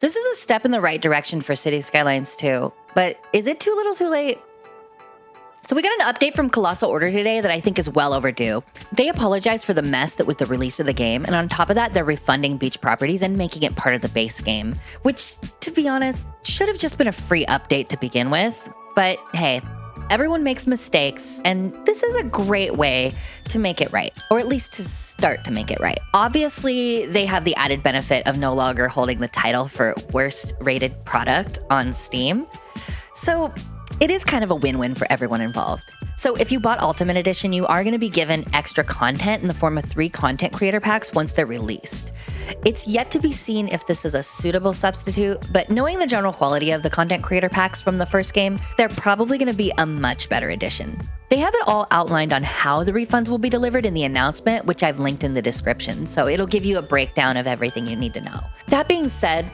This is a step in the right direction for Cities Skylines 2, but is it too little too late? So we got an update from Colossal Order today that I think is well overdue. They apologized for the mess that was the release of the game, and on top of that, they're refunding beach properties and making it part of the base game, which, to be honest, should have just been a free update to begin with. But hey, everyone makes mistakes, and this is a great way to make it right, or at least to start to make it right. Obviously, they have the added benefit of no longer holding the title for worst rated product on Steam. So it is kind of a win-win for everyone involved. So if you bought Ultimate Edition, you are going to be given extra content in the form of 3 content creator packs once they're released. It's yet to be seen if this is a suitable substitute, but knowing the general quality of the content creator packs from the first game, they're probably going to be a much better addition. They have it all outlined on how the refunds will be delivered in the announcement, which I've linked in the description, so it'll give you a breakdown of everything you need to know. That being said,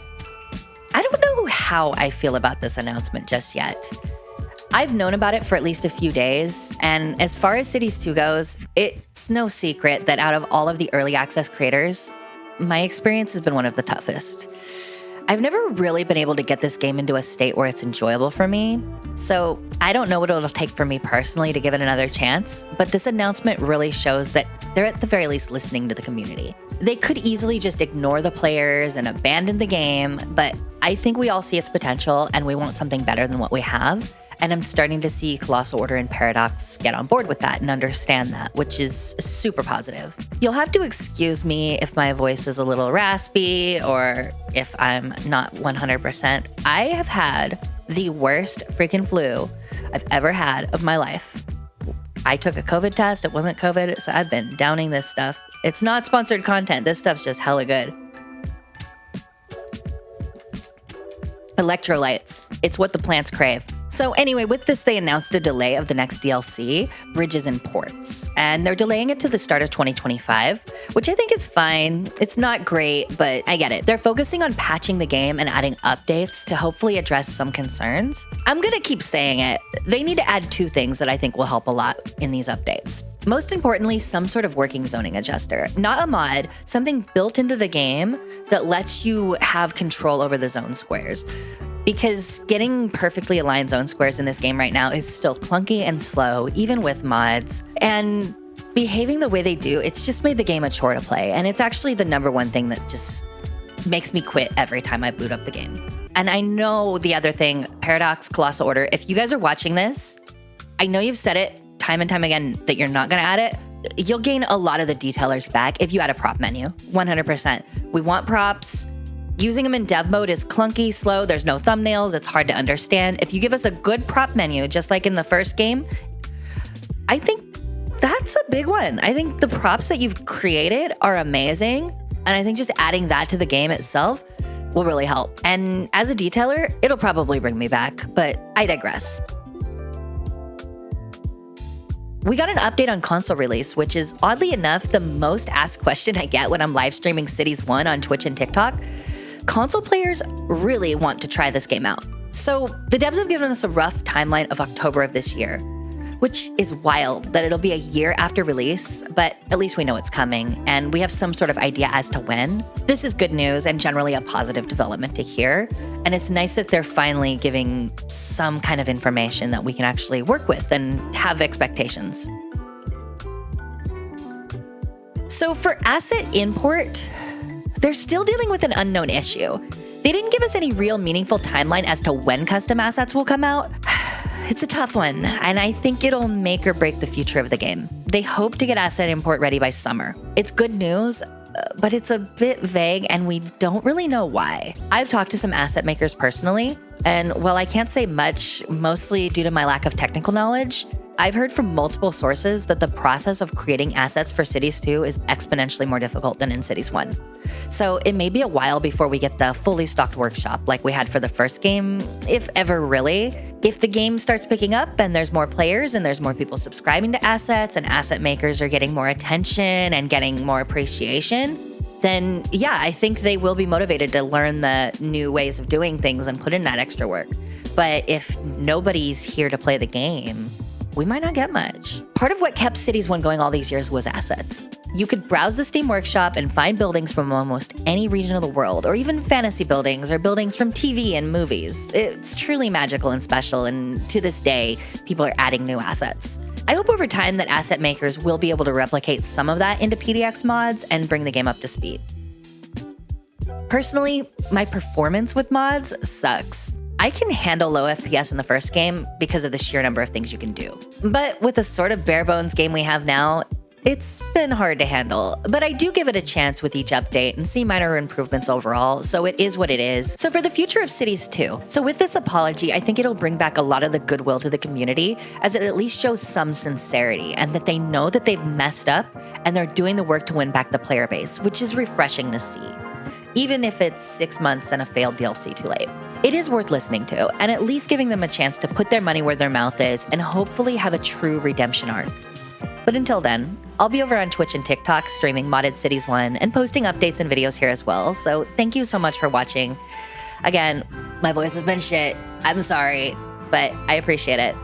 I don't know how I feel about this announcement just yet. I've known about it for at least a few days, and as far as Cities 2 goes, it's no secret that out of all of the early access creators, my experience has been one of the toughest. I've never really been able to get this game into a state where it's enjoyable for me, so I don't know what it'll take for me personally to give it another chance, but this announcement really shows that they're at the very least listening to the community. They could easily just ignore the players and abandon the game, but I think we all see its potential and we want something better than what we have. And I'm starting to see Colossal Order and Paradox get on board with that and understand that, which is super positive. You'll have to excuse me if my voice is a little raspy or if I'm not 100%. I have had the worst freaking flu I've ever had of my life. I took a COVID test. It wasn't COVID, so I've been downing this stuff. It's not sponsored content. This stuff's just hella good. Electrolytes. It's what the plants crave. So anyway, with this, they announced a delay of the next DLC, Bridges and Ports, and they're delaying it to the start of 2025, which I think is fine. It's not great, but I get it. They're focusing on patching the game and adding updates to hopefully address some concerns. I'm gonna keep saying it. They need to add 2 things that I think will help a lot in these updates. Most importantly, some sort of working zoning adjuster, not a mod, something built into the game that lets you have control over the zone squares. Because getting perfectly aligned zone squares in this game right now is still clunky and slow, even with mods. And behaving the way they do, it's just made the game a chore to play. And it's actually the #1 thing that just makes me quit every time I boot up the game. And I know the other thing, Paradox, Colossal Order, if you guys are watching this, I know you've said it time and time again that you're not going to add it. You'll gain a lot of the detailers back if you add a prop menu, 100%. We want props. Using them in dev mode is clunky, slow, there's no thumbnails, it's hard to understand. If you give us a good prop menu, just like in the first game, I think that's a big one. I think the props that you've created are amazing, and I think just adding that to the game itself will really help. And as a detailer, it'll probably bring me back, but I digress. We got an update on console release, which is oddly enough the most asked question I get when I'm live streaming Cities 1 on Twitch and TikTok. Console players really want to try this game out. So the devs have given us a rough timeline of October of this year, which is wild that it'll be a year after release, but at least we know it's coming and we have some sort of idea as to when. This is good news and generally a positive development to hear. And it's nice that they're finally giving some kind of information that we can actually work with and have expectations. So for asset import, they're still dealing with an unknown issue. They didn't give us any real meaningful timeline as to when custom assets will come out. It's a tough one, and I think it'll make or break the future of the game. They hope to get asset import ready by summer. It's good news, but it's a bit vague and we don't really know why. I've talked to some asset makers personally, and while I can't say much, mostly due to my lack of technical knowledge, I've heard from multiple sources that the process of creating assets for Cities 2 is exponentially more difficult than in Cities 1. So it may be a while before we get the fully stocked workshop like we had for the first game, if ever really. If the game starts picking up and there's more players and there's more people subscribing to assets and asset makers are getting more attention and getting more appreciation, then yeah, I think they will be motivated to learn the new ways of doing things and put in that extra work. But if nobody's here to play the game, we might not get much. Part of what kept Cities 1 going all these years was assets. You could browse the Steam Workshop and find buildings from almost any region of the world, or even fantasy buildings or buildings from TV and movies. It's truly magical and special, and to this day, people are adding new assets. I hope over time that asset makers will be able to replicate some of that into PDX mods and bring the game up to speed. Personally, my performance with mods sucks. I can handle low FPS in the first game because of the sheer number of things you can do. But with the sort of bare bones game we have now, it's been hard to handle, but I do give it a chance with each update and see minor improvements overall, so it is what it is. So for the future of Cities 2, so with this apology, I think it'll bring back a lot of the goodwill to the community, as it at least shows some sincerity and that they know that they've messed up and they're doing the work to win back the player base, which is refreshing to see, even if it's 6 months and a failed DLC too late. It is worth listening to, and at least giving them a chance to put their money where their mouth is and hopefully have a true redemption arc. But until then, I'll be over on Twitch and TikTok streaming modded Cities 1 and posting updates and videos here as well, so thank you so much for watching. Again, my voice has been shit. I'm sorry, but I appreciate it.